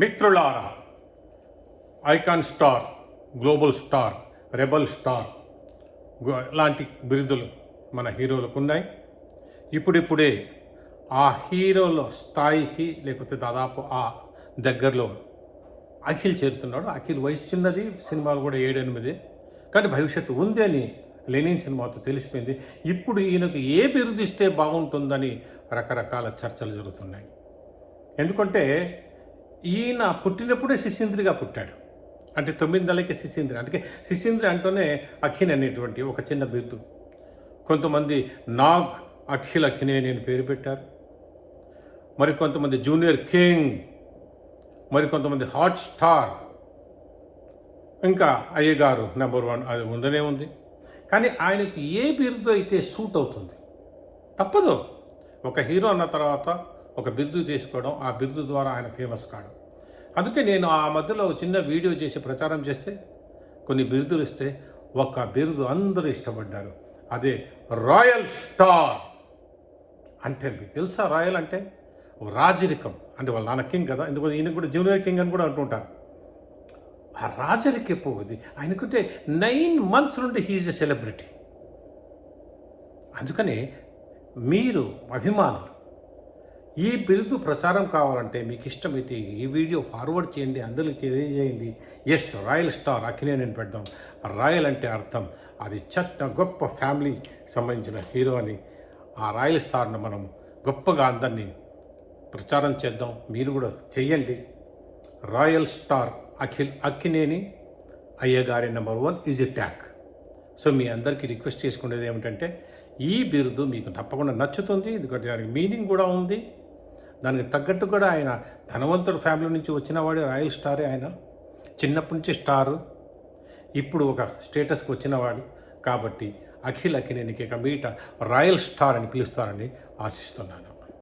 మిత్రులారా, icon star, global star, rebel star లాంటి బిరుదులు మన హీరోలకు ఉన్నాయి. ఇప్పుడిప్పుడే ఆ హీరోల స్థాయికి లేకపోతే దాదాపు ఆ దగ్గరలో అఖిల్ చేరుతున్నాడు. అఖిల్ వయసు చిన్నది, సినిమాలు కూడా 7-8, కానీ భవిష్యత్తు ఉంది అని లెనిన్ సినిమాతో తెలిసిపోయింది. ఇప్పుడు ఈయనకు ఏ బిరుదు ఇస్తే బాగుంటుందని రకరకాల చర్చలు జరుగుతున్నాయి. ఎందుకంటే ఈయన పుట్టినప్పుడే శిశీంద్రిగా పుట్టాడు. అంటే 9 నెలలకి శిశీంద్రి. అంటే శిశీంద్రి అంటూనే అఖిన్ అనేటువంటి ఒక చిన్న బిరుదు. కొంతమంది నాగ్ అఖిల్ అఖినేని అని పేరు పెట్టారు. మరికొంతమంది జూనియర్ కింగ్, మరికొంతమంది హాట్ స్టార్, ఇంకా అయ్యగారు నెంబర్ 1 అది ఉండనే ఉంది. కానీ ఆయనకు ఏ బిరుదు అయితే సూట్ అవుతుంది, తప్పదు. ఒక హీరో అన్న తర్వాత ఒక బిరుదు చేసుకోవడం, ఆ బిరుదు ద్వారా ఆయన ఫేమస్ కాడు. అందుకే నేను ఆ మధ్యలో చిన్న వీడియో చేసి ప్రచారం చేస్తే కొన్ని బిరుదులు ఇస్తే ఒక బిరుదు అందరూ ఇష్టపడ్డారు. అదే రాయల్ స్టార్. అంటే మీకు తెలుసా రాయల్ అంటే? రాజరికం. అంటే వాళ్ళ నాన్న కింగ్ కదా, ఎందుకంటే ఈయన కూడా జూనియర్ కింగ్ అని కూడా అంటుంటారు. ఆ రాజరికపు ఇది ఆయనకుంటే 9 months నుండి హీఈస్ ఎ సెలబ్రిటీ. అందుకనే మీరు అభిమానులు ఈ బిరుదు ప్రచారం కావాలంటే మీకు ఇష్టమైతే ఈ వీడియో ఫార్వర్డ్ చేయండి, అందరికి తెలియజేయండి. ఎస్, రాయల్ స్టార్ అఖినేని పెడదాం. రాయల్ అంటే అర్థం అది గొప్ప ఫ్యామిలీ సంబంధించిన హీరో అని. ఆ రాయల్ స్టార్ను మనం గొప్పగా అందరినీ ప్రచారం చేద్దాం. మీరు కూడా చెయ్యండి. Royal star Akkineni Ayyagari number 1 is a tag. So మీ అందరికీ రిక్వెస్ట్ చేసుకునేది ఏమిటంటే ఈ బిరుదు మీకు తప్పకుండా నచ్చుతుంది. ఎందుకంటే దానికి మీనింగ్ కూడా ఉంది. దానికి తగ్గట్టు కూడా ఆయన ధనవంతుడు ఫ్యామిలీ నుంచి వచ్చినవాడే రాయల్ స్టారే. ఆయన చిన్నప్పటి నుంచి స్టారు, ఇప్పుడు ఒక స్టేటస్కి వచ్చినవాడు. కాబట్టి అఖిల్ అఖినేనికి ఇక మీట రాయల్ స్టార్ అని పిలుస్తారని ఆశిస్తున్నాను.